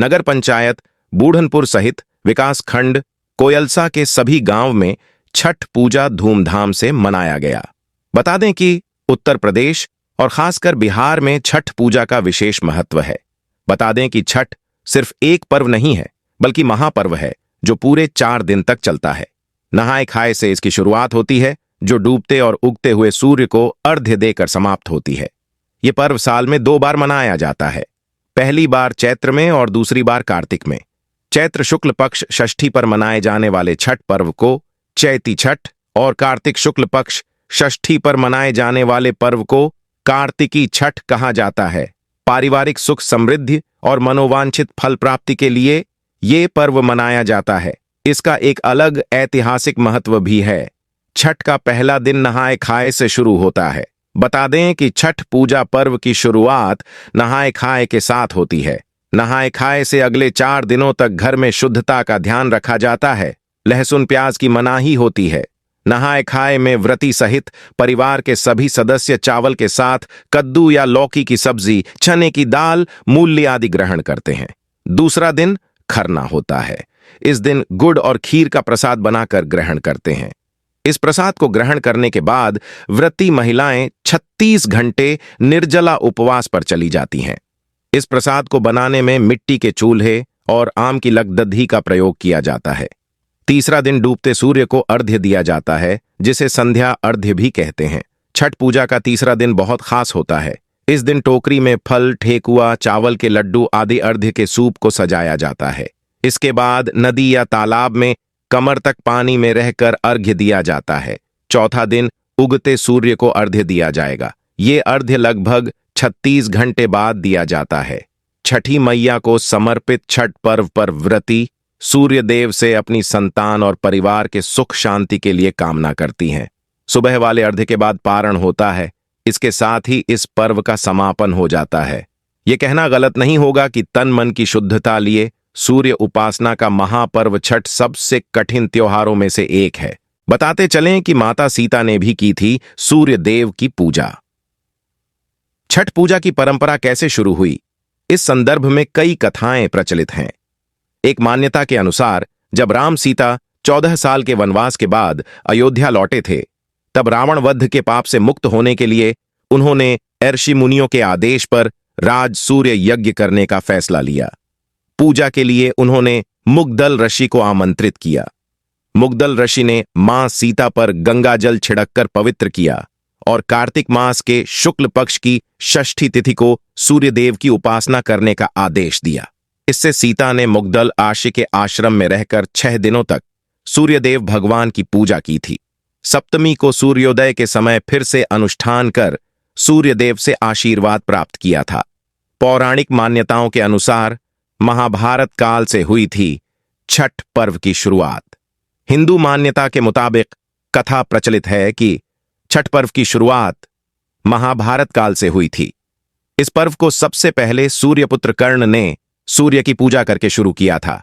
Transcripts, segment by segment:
नगर पंचायत बूढ़नपुर सहित विकास खंड कोयलसा के सभी गांव में छठ पूजा धूमधाम से मनाया गया। बता दें कि उत्तर प्रदेश और खासकर बिहार में छठ पूजा का विशेष महत्व है। बता दें कि छठ सिर्फ एक पर्व नहीं है, बल्कि महापर्व है जो पूरे 4 दिन तक चलता है। नहाए खाए से इसकी शुरुआत होती है, जो डूबते और उगते हुए सूर्य को अर्घ्य देकर समाप्त होती है। ये पर्व साल में 2 बार मनाया जाता है, पहली बार चैत्र में और दूसरी बार कार्तिक में। चैत्र शुक्ल पक्ष षष्ठी पर मनाए जाने वाले छठ पर्व को चैती छठ और कार्तिक शुक्ल पक्ष षष्ठी पर मनाए जाने वाले पर्व को कार्तिकी छठ कहा जाता है। पारिवारिक सुख समृद्धि और मनोवांछित फल प्राप्ति के लिए ये पर्व मनाया जाता है। इसका एक अलग ऐतिहासिक महत्व भी है। छठ का पहला दिन नहाए खाए से शुरू होता है। बता दें कि छठ पूजा पर्व की शुरुआत नहाए खाए के साथ होती है। नहाए खाए से अगले 4 दिनों तक घर में शुद्धता का ध्यान रखा जाता है। लहसुन प्याज की मनाही होती है। नहाए खाए में व्रती सहित परिवार के सभी सदस्य चावल के साथ कद्दू या लौकी की सब्जी, चने की दाल, मूली आदि ग्रहण करते हैं। दूसरा दिन खरना होता है। इस दिन गुड़ और खीर का प्रसाद बनाकर ग्रहण करते हैं। इस प्रसाद को ग्रहण करने के बाद व्रती महिलाएं 36 घंटे निर्जला उपवास पर चली जाती हैं। इस प्रसाद को बनाने में मिट्टी के चूल्हे और आम की लकदधी का प्रयोग किया जाता है। तीसरा दिन डूबते सूर्य को अर्घ्य दिया जाता है, जिसे संध्या अर्घ्य भी कहते हैं। छठ पूजा का तीसरा दिन बहुत खास होता है। इस दिन टोकरी में फल, ठेकुआ, चावल के लड्डू आदि अर्घ्य के सूप को सजाया जाता है। इसके बाद नदी या तालाब में कमर तक पानी में रहकर अर्घ्य दिया जाता है। चौथा दिन उगते सूर्य को अर्घ्य दिया जाएगा। ये अर्घ्य लगभग 36 घंटे बाद दिया जाता है। छठी मैया को समर्पित छठ पर्व पर व्रती सूर्य देव से अपनी संतान और परिवार के सुख शांति के लिए कामना करती हैं। सुबह वाले अर्घ्य के बाद पारण होता है। इसके साथ ही इस पर्व का समापन हो जाता है। यह कहना गलत नहीं होगा कि तन मन की शुद्धता लिए सूर्य उपासना का महापर्व छठ सबसे कठिन त्योहारों में से एक है। बताते चलें कि माता सीता ने भी की थी सूर्य देव की पूजा। छठ पूजा की परंपरा कैसे शुरू हुई, इस संदर्भ में कई कथाएं प्रचलित हैं। एक मान्यता के अनुसार जब राम सीता 14 साल के वनवास के बाद अयोध्या लौटे थे, तब रावण वध के पाप से मुक्त होने के लिए उन्होंने ऋषि मुनियों के आदेश पर राज सूर्य यज्ञ करने का फैसला लिया। पूजा के लिए उन्होंने मुग्दल ऋषि को आमंत्रित किया। मुग्दल ऋषि ने मां सीता पर गंगा जल छिड़ककर पवित्र किया और कार्तिक मास के शुक्ल पक्ष की षष्ठी तिथि को सूर्यदेव की उपासना करने का आदेश दिया। इससे सीता ने मुग्दल आशी के आश्रम में रहकर 6 दिनों तक सूर्यदेव भगवान की पूजा की थी। सप्तमी को सूर्योदय के समय फिर से अनुष्ठान कर सूर्यदेव से आशीर्वाद प्राप्त किया था। पौराणिक मान्यताओं के अनुसार महाभारत काल से हुई थी छठ पर्व की शुरुआत। हिंदू मान्यता के मुताबिक कथा प्रचलित है कि छठ पर्व की शुरुआत महाभारत काल से हुई थी। इस पर्व को सबसे पहले सूर्यपुत्र कर्ण ने सूर्य की पूजा करके शुरू किया था।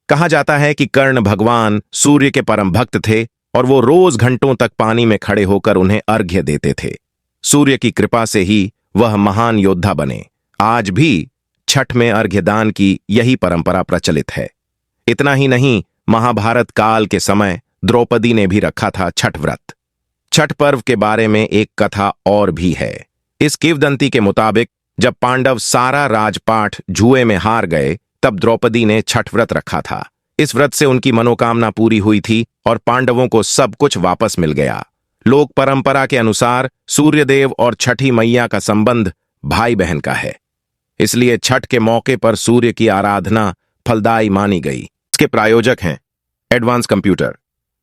कहा जाता है कि कर्ण भगवान सूर्य के परम भक्त थे और वो रोज घंटों तक पानी में खड़े होकर उन्हें अर्घ्य देते थे। सूर्य की कृपा से ही वह महान योद्धा बने। आज भी छठ में अर्घ्यदान की यही परंपरा प्रचलित है। इतना ही नहीं, महाभारत काल के समय द्रौपदी ने भी रखा था छठ व्रत। छठ पर्व के बारे में एक कथा और भी है। इस किंवदंती के मुताबिक जब पांडव सारा राजपाट जुए में हार गए, तब द्रौपदी ने छठ व्रत रखा था। इस व्रत से उनकी मनोकामना पूरी हुई थी और पांडवों को सब कुछ वापस मिल गया। लोक परंपरा के अनुसार सूर्यदेव और छठी मैया का संबंध भाई बहन का है, इसलिए छठ के मौके पर सूर्य की आराधना फलदायी मानी गई। इसके प्रायोजक हैं एडवांस कंप्यूटर,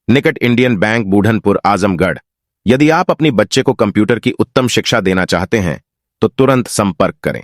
निकट इंडियन बैंक, बूढ़नपुर, आजमगढ़। यदि आप अपनी बच्चे को कंप्यूटर की उत्तम शिक्षा देना चाहते हैं तो तुरंत संपर्क करें।